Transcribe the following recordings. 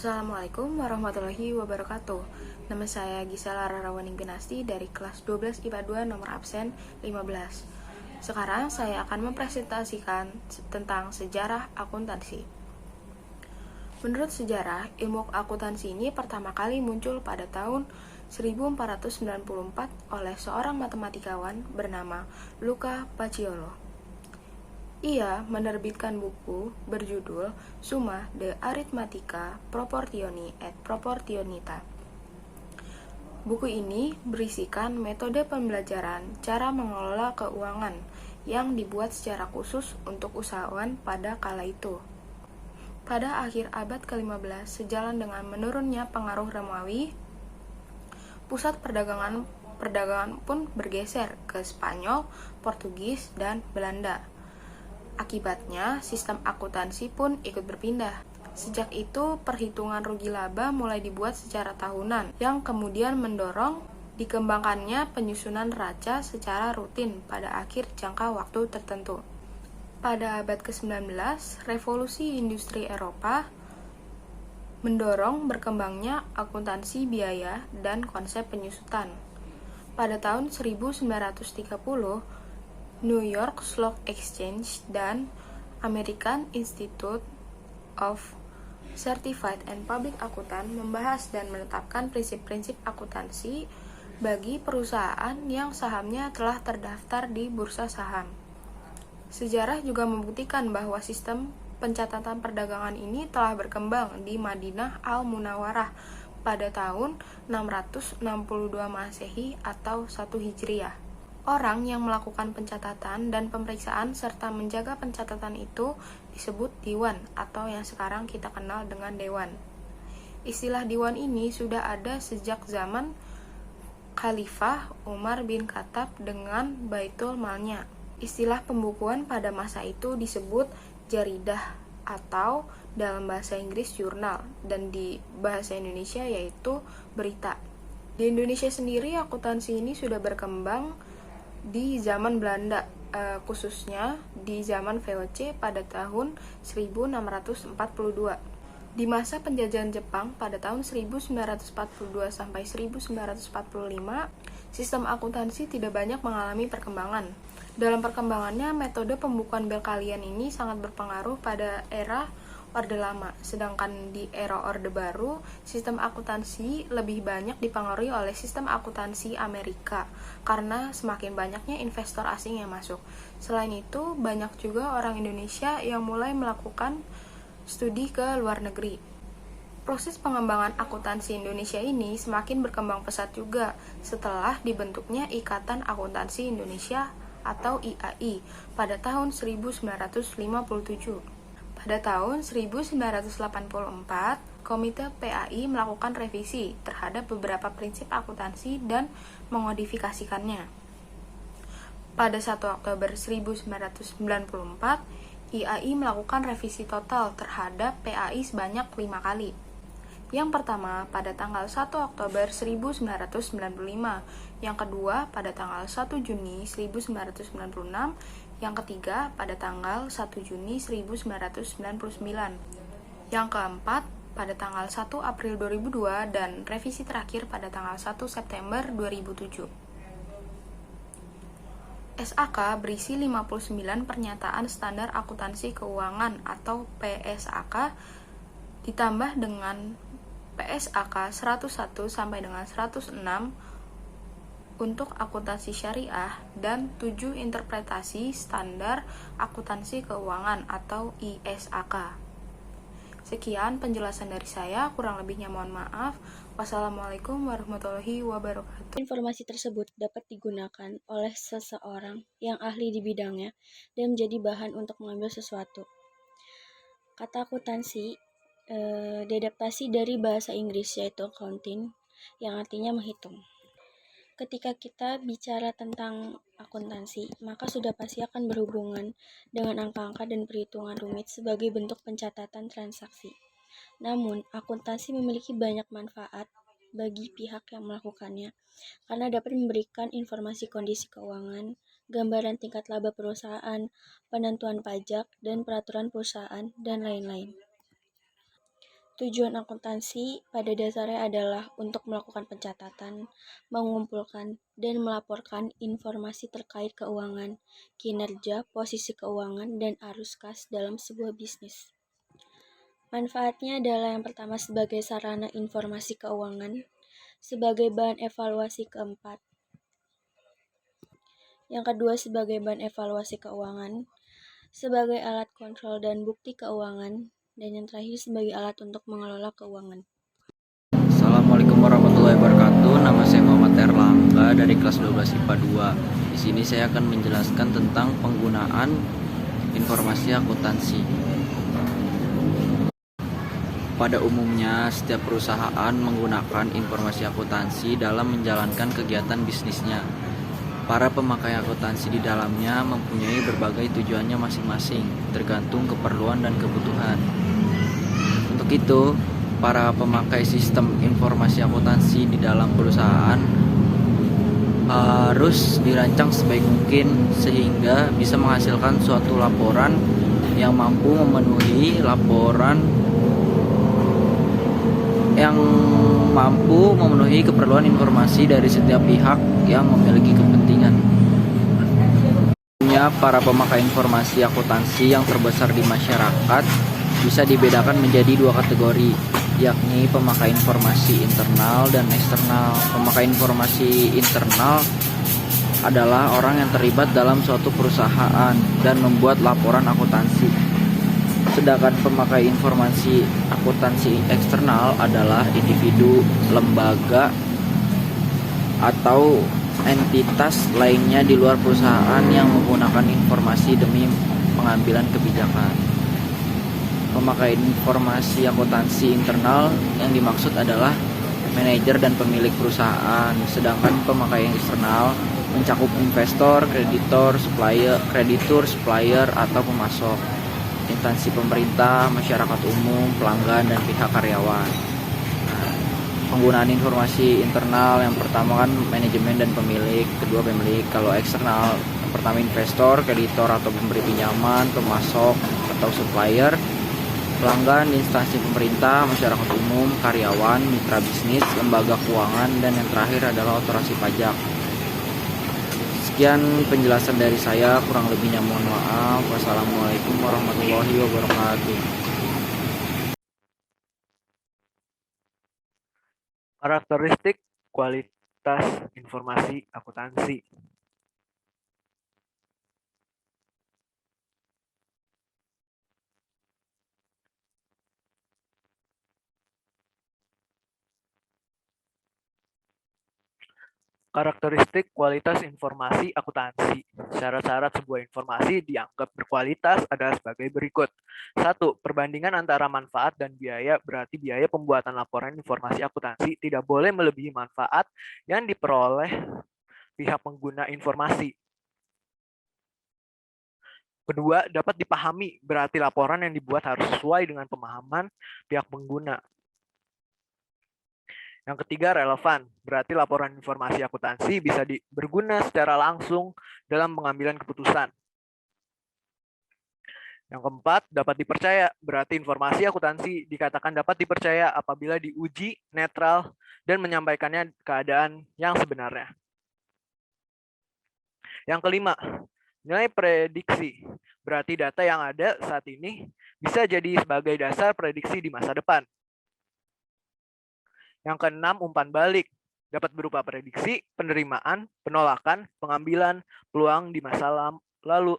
Assalamualaikum warahmatullahi wabarakatuh. Nama saya Gisela Rarawaning Binasti dari kelas 12 IPA 2 nomor absen 15. Sekarang saya akan mempresentasikan tentang sejarah akuntansi. Menurut sejarah, ilmu akuntansi ini pertama kali muncul pada tahun 1494 oleh seorang matematikawan bernama Luca Paciolo. Ia menerbitkan buku berjudul Summa de Arithmetica Proportioni et Proportionita. Buku ini berisikan metode pembelajaran cara mengelola keuangan yang dibuat secara khusus untuk usahawan pada kala itu. Pada akhir abad ke-15, sejalan dengan menurunnya pengaruh Romawi, pusat perdagangan pun bergeser ke Spanyol, Portugis, dan Belanda. Akibatnya, sistem akuntansi pun ikut berpindah. Sejak itu, perhitungan rugi laba mulai dibuat secara tahunan, yang kemudian mendorong dikembangkannya penyusunan neraca secara rutin pada akhir jangka waktu tertentu. Pada abad ke-19, revolusi industri Eropa mendorong berkembangnya akuntansi biaya dan konsep penyusutan. Pada tahun 1930, New York Stock Exchange dan American Institute of Certified and Public Accountant membahas dan menetapkan prinsip-prinsip akuntansi bagi perusahaan yang sahamnya telah terdaftar di bursa saham. Sejarah juga membuktikan bahwa sistem pencatatan perdagangan ini telah berkembang di Madinah Al-Munawwarah pada tahun 662 Masehi atau 1 Hijriah. Orang yang melakukan pencatatan dan pemeriksaan serta menjaga pencatatan itu disebut diwan atau yang sekarang kita kenal dengan dewan. Istilah diwan ini sudah ada sejak zaman Khalifah Umar bin Khattab dengan Baitul Malnya. Istilah pembukuan pada masa itu disebut jaridah atau dalam bahasa Inggris jurnal dan di bahasa Indonesia yaitu berita. Di Indonesia sendiri akuntansi ini sudah berkembang di zaman Belanda, khususnya di zaman VOC pada tahun 1642. Di masa penjajahan Jepang pada tahun 1942 sampai 1945, sistem akuntansi tidak banyak mengalami perkembangan. Dalam perkembangannya, metode pembukuan bel kalian ini sangat berpengaruh pada era Orde Lama, sedangkan di era Orde Baru, sistem akuntansi lebih banyak dipengaruhi oleh sistem akuntansi Amerika, karena semakin banyaknya investor asing yang masuk. Selain itu, banyak juga orang Indonesia yang mulai melakukan studi ke luar negeri. Proses pengembangan akuntansi Indonesia ini semakin berkembang pesat juga setelah dibentuknya Ikatan Akuntansi Indonesia atau IAI pada tahun 1957. Pada tahun 1984, Komite PAI melakukan revisi terhadap beberapa prinsip akuntansi dan memodifikasikannya. Pada 1 Oktober 1994, IAI melakukan revisi total terhadap PAI sebanyak 5 kali. Yang pertama pada tanggal 1 Oktober 1995, yang kedua pada tanggal 1 Juni 1996, yang ketiga pada tanggal 1 Juni 1999, yang keempat pada tanggal 1 April 2002, dan revisi terakhir pada tanggal 1 September 2007. SAK berisi 59 pernyataan standar akuntansi keuangan atau PSAK ditambah dengan PSAK 101 sampai dengan 106 untuk akuntansi syariah dan 7 interpretasi standar akuntansi keuangan atau ISAK. Sekian penjelasan dari saya, kurang lebihnya mohon maaf. Wassalamualaikum warahmatullahi wabarakatuh. Informasi tersebut dapat digunakan oleh seseorang yang ahli di bidangnya dan menjadi bahan untuk mengambil sesuatu. Kata akuntansi diadaptasi dari bahasa Inggris yaitu accounting yang artinya menghitung. Ketika kita bicara tentang akuntansi, maka sudah pasti akan berhubungan dengan angka-angka dan perhitungan rumit sebagai bentuk pencatatan transaksi. Namun, akuntansi memiliki banyak manfaat bagi pihak yang melakukannya, karena dapat memberikan informasi kondisi keuangan, gambaran tingkat laba perusahaan, penentuan pajak, dan peraturan perusahaan, dan lain-lain. Tujuan akuntansi pada dasarnya adalah untuk melakukan pencatatan, mengumpulkan, dan melaporkan informasi terkait keuangan, kinerja, posisi keuangan, dan arus kas dalam sebuah bisnis. Manfaatnya adalah yang pertama sebagai sarana informasi keuangan, sebagai bahan evaluasi keempat. Yang kedua sebagai bahan evaluasi keuangan, sebagai alat kontrol dan bukti keuangan, dan yang terakhir sebagai alat untuk mengelola keuangan. Assalamualaikum warahmatullahi wabarakatuh. Nama saya Muhammad Erlangga dari kelas 12 IPA 2. Di sini saya akan menjelaskan tentang penggunaan informasi akuntansi. Pada umumnya, setiap perusahaan menggunakan informasi akuntansi dalam menjalankan kegiatan bisnisnya. Para pemakai akuntansi di dalamnya mempunyai berbagai tujuannya masing-masing, tergantung keperluan dan kebutuhan. Untuk itu, para pemakai sistem informasi akuntansi di dalam perusahaan harus dirancang sebaik mungkin sehingga bisa menghasilkan suatu laporan yang mampu memenuhi keperluan informasi dari setiap pihak yang memiliki kepentingan. Para pemakai informasi akuntansi yang terbesar di masyarakat bisa dibedakan menjadi dua kategori, yakni pemakai informasi internal dan eksternal. Pemakai informasi internal adalah orang yang terlibat dalam suatu perusahaan dan membuat laporan akuntansi. Sedangkan pemakai informasi akuntansi eksternal adalah individu, lembaga, atau entitas lainnya di luar perusahaan yang menggunakan informasi demi pengambilan kebijakan. Pemakai informasi akuntansi internal yang dimaksud adalah manajer dan pemilik perusahaan, sedangkan pemakai eksternal mencakup investor, kreditur, supplier, atau pemasok, instansi pemerintah, masyarakat umum, pelanggan, dan pihak karyawan. Penggunaan informasi internal yang pertama kan manajemen dan pemilik, kedua pemilik. Kalau eksternal, yang pertama investor, kreditor atau pemberi pinjaman, pemasok atau supplier, pelanggan, instansi pemerintah, masyarakat umum, karyawan, mitra bisnis, lembaga keuangan, dan yang terakhir adalah otorasi pajak. Sekian penjelasan dari saya, kurang lebihnya mohon maaf. Wassalamualaikum warahmatullahi wabarakatuh. Karakteristik kualitas informasi akuntansi. Karakteristik kualitas informasi akuntansi. Syarat-syarat sebuah informasi dianggap berkualitas adalah sebagai berikut. 1. Perbandingan antara manfaat dan biaya, berarti biaya pembuatan laporan informasi akuntansi tidak boleh melebihi manfaat yang diperoleh pihak pengguna informasi. Kedua, dapat dipahami, berarti laporan yang dibuat harus sesuai dengan pemahaman pihak pengguna. Yang ketiga, relevan. Berarti laporan informasi akuntansi bisa berguna secara langsung dalam pengambilan keputusan. Yang keempat, dapat dipercaya. Berarti informasi akuntansi dikatakan dapat dipercaya apabila diuji, netral, dan menyampaikannya keadaan yang sebenarnya. Yang kelima, nilai prediksi. Berarti data yang ada saat ini bisa jadi sebagai dasar prediksi di masa depan. Yang keenam, umpan balik. Dapat berupa prediksi, penerimaan, penolakan, pengambilan, peluang di masa lalu.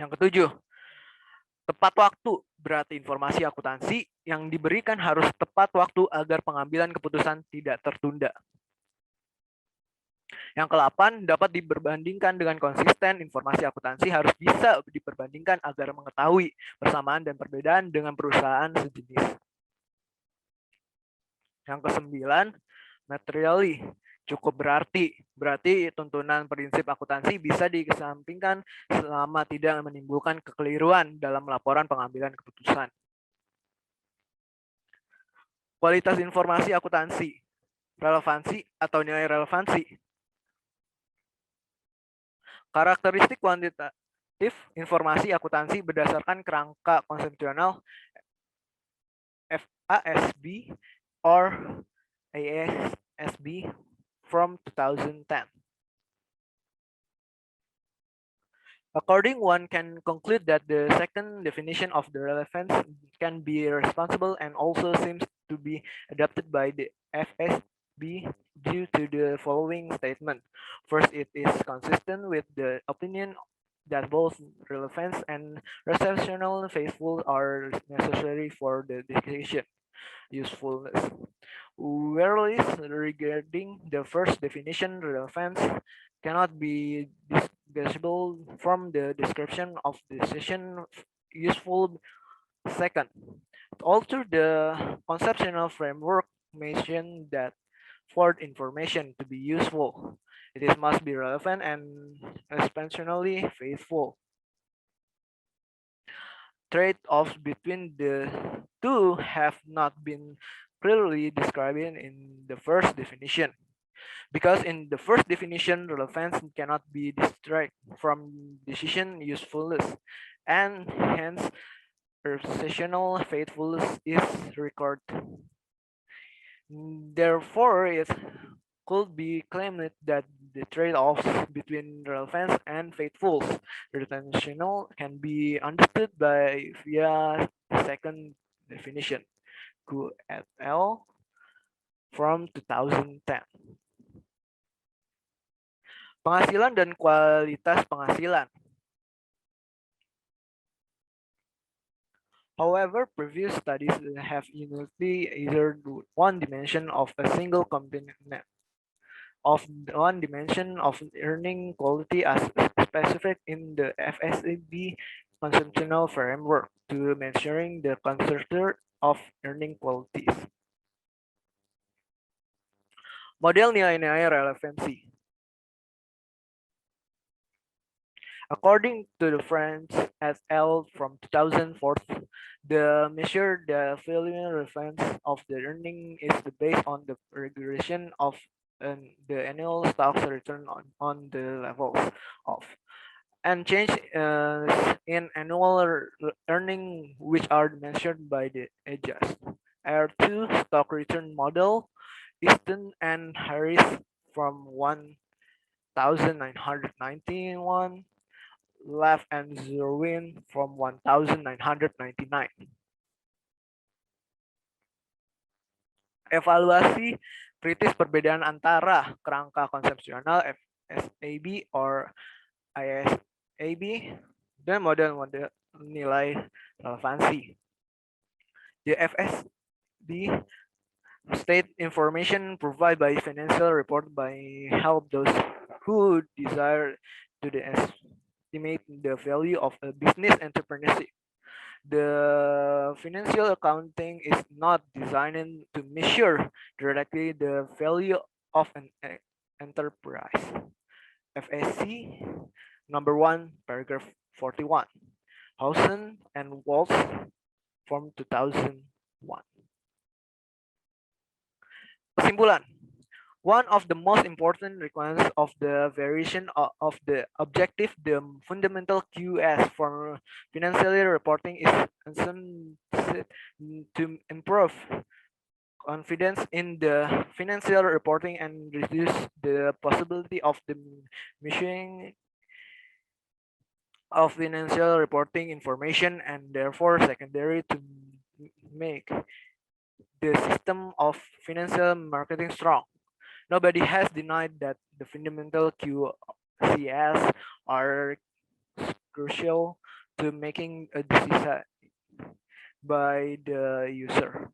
Yang ketujuh, tepat waktu. Berarti informasi akuntansi yang diberikan harus tepat waktu agar pengambilan keputusan tidak tertunda. Yang ke-8, dapat diperbandingkan dengan konsisten. Informasi akuntansi harus bisa diperbandingkan agar mengetahui persamaan dan perbedaan dengan perusahaan sejenis. Yang ke-9, materially, cukup berarti. Berarti tuntunan prinsip akuntansi bisa dikesampingkan selama tidak menimbulkan kekeliruan dalam laporan pengambilan keputusan. Kualitas informasi akuntansi, relevansi atau nilai relevansi. Karakteristik kuantitatif informasi akuntansi berdasarkan kerangka konsepsional FASB or ASB from 2010. According, one can conclude that the second definition of the relevance can be responsible and also seems to be adopted by the FSB due to the following statement. First, it is consistent with the opinion that both relevance and receptional faithful are necessary for the decision usefulness. Whereas regarding the first definition, relevance cannot be distinguishable from the description of decision useful. Second, to alter the conceptual framework mentioned that for information to be useful, it is must be relevant and expansionally faithful. Trade-offs between the two have not been clearly described in the first definition. Because in the first definition, relevance cannot be distracted from decision usefulness, and hence precisional faithfulness is required. Therefore, it could be claimed that the trade-offs between relevance and faithfuls retentional can be understood by via the second definition, Gu et al. From 2010. Penghasilan dan kualitas penghasilan. However, previous studies have uniquely either one dimension of a single component of one dimension of earning quality as specific in the FSAB conceptual framework to measuring the concerted of earning qualities. Model nilai-nilai relevansi. According to the French et al. From 2004, the measure the value relevance of the earning is based on the regression of the annual stocks return on the levels of and change in annual earning which are measured by the adjust. R2 stock return model, Easton and Harris from 1991, Lev and Zerwin from 1999. Evaluasi kritis perbedaan antara kerangka konsepsional FSAB or ISAB dan model-model nilai relevansi. The FSB state information provided by financial report by help those who desire to estimate the value of a business entrepreneurship. The financial accounting is not designed to measure directly the value of an enterprise. FSC number 1, paragraph 41. Hausen and Walsh from 2001. Kesimpulan. One of the most important requirements of the variation of the objective, the fundamental QS for financial reporting is to improve confidence in the financial reporting and reduce the possibility of the measuring of financial reporting information and therefore secondary to make the system of financial marketing strong. Nobody has denied that the fundamental QCS are crucial to making a decision by the user.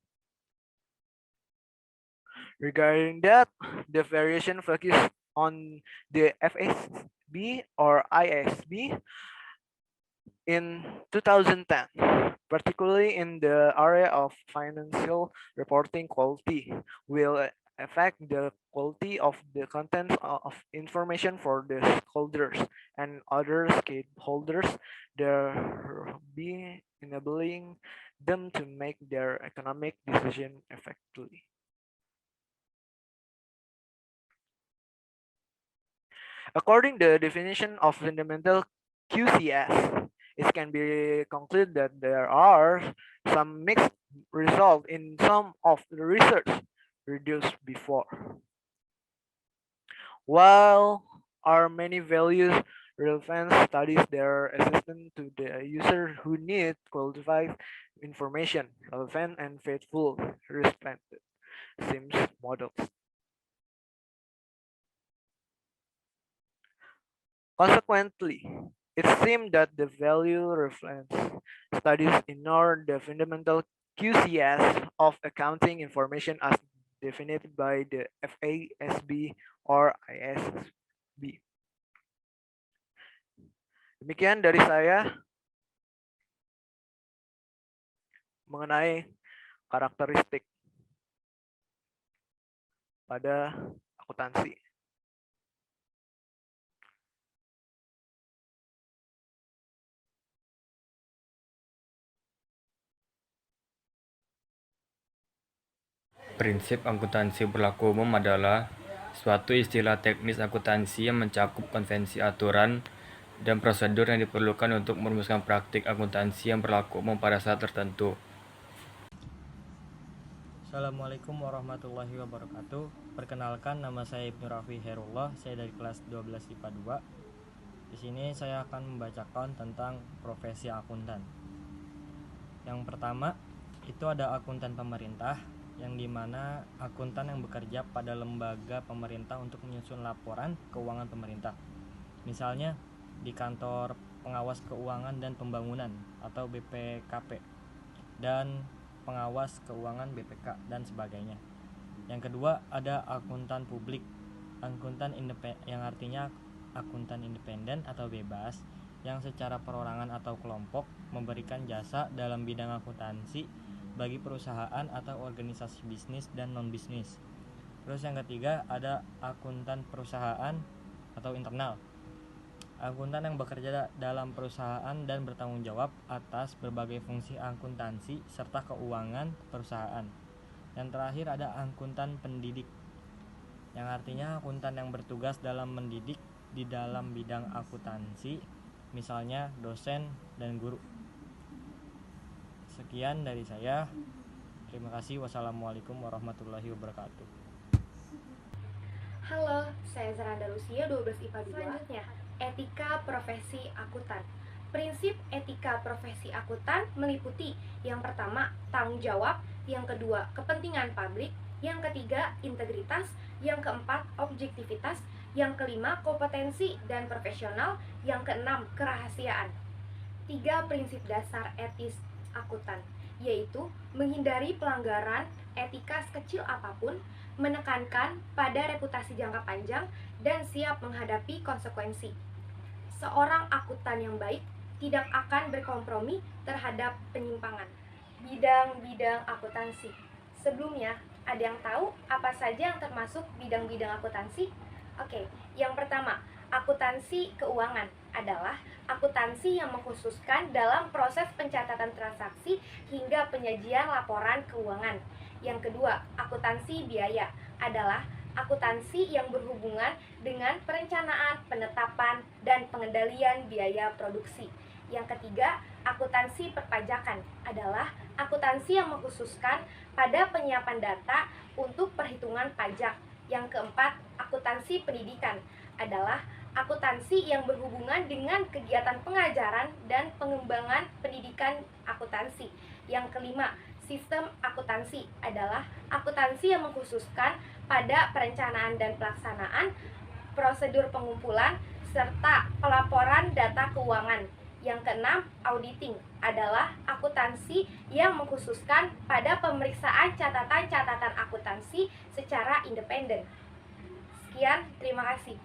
Regarding that, the variation focused on the FSB or ISB in 2010, particularly in the area of financial reporting quality, will affect the quality of the contents of information for the stakeholders and other stakeholders, thereby enabling them to make their economic decision effectively. According to the definition of fundamental QCS, it can be concluded that there are some mixed results in some of the research reduced before. While are many values relevant studies their assistance to the user who need qualified information, relevant and faithful respected SIMS models. Consequently, it seemed that the value reference studies ignore the fundamental QCS of accounting information as defined by the FASB or ISB. Demikian dari saya mengenai karakteristik pada akuntansi. Prinsip akuntansi berlaku umum adalah suatu istilah teknis akuntansi yang mencakup konvensi aturan dan prosedur yang diperlukan untuk merumuskan praktik akuntansi yang berlaku umum pada saat tertentu. Assalamualaikum warahmatullahi wabarakatuh. Perkenalkan, nama saya Ibnu Rafi Herullah, saya dari kelas 12 IPA 2. Di sini saya akan membacakan tentang profesi akuntan. Yang pertama, itu ada akuntan pemerintah, yang dimana akuntan yang bekerja pada lembaga pemerintah untuk menyusun laporan keuangan pemerintah. Misalnya di kantor pengawas keuangan dan pembangunan atau BPKP dan pengawas keuangan BPK dan sebagainya. Yang kedua ada akuntan publik, yang artinya akuntan independen atau bebas yang secara perorangan atau kelompok memberikan jasa dalam bidang akuntansi bagi perusahaan atau organisasi bisnis dan non-bisnis. Terus yang ketiga ada akuntan perusahaan atau internal. Akuntan yang bekerja dalam perusahaan dan bertanggung jawab atas berbagai fungsi akuntansi serta keuangan perusahaan. Yang terakhir ada akuntan pendidik, yang artinya akuntan yang bertugas dalam mendidik di dalam bidang akuntansi, misalnya dosen dan guru. Sekian dari saya. Terima kasih. Wassalamualaikum warahmatullahi wabarakatuh. Halo, saya Zara Andalusia, 12 IPA 2. Selanjutnya, etika profesi akuntan. Prinsip etika profesi akuntan meliputi yang pertama, tanggung jawab, yang kedua, kepentingan publik, yang ketiga, integritas, yang keempat, objektivitas, yang kelima, kompetensi dan profesional, yang keenam, kerahasiaan. 3 prinsip dasar etis akuntan, yaitu menghindari pelanggaran etika sekecil apapun, menekankan pada reputasi jangka panjang, dan siap menghadapi konsekuensi. Seorang akuntan yang baik tidak akan berkompromi terhadap penyimpangan. Bidang-bidang akuntansi. Sebelumnya, ada yang tahu apa saja yang termasuk bidang-bidang akuntansi? Oke, yang pertama, akuntansi keuangan adalah akuntansi yang mengkhususkan dalam proses pencatatan transaksi hingga penyajian laporan keuangan. Yang kedua, akuntansi biaya adalah akuntansi yang berhubungan dengan perencanaan, penetapan, dan pengendalian biaya produksi. Yang ketiga, akuntansi perpajakan adalah akuntansi yang mengkhususkan pada penyiapan data untuk perhitungan pajak. Yang keempat, akuntansi pendidikan adalah akuntansi yang berhubungan dengan kegiatan pengajaran dan pengembangan pendidikan akuntansi. Yang kelima, sistem akuntansi adalah akuntansi yang mengkhususkan pada perencanaan dan pelaksanaan, prosedur pengumpulan, serta pelaporan data keuangan. Yang keenam, auditing adalah akuntansi yang mengkhususkan pada pemeriksaan catatan-catatan akuntansi secara independen. Sekian, terima kasih.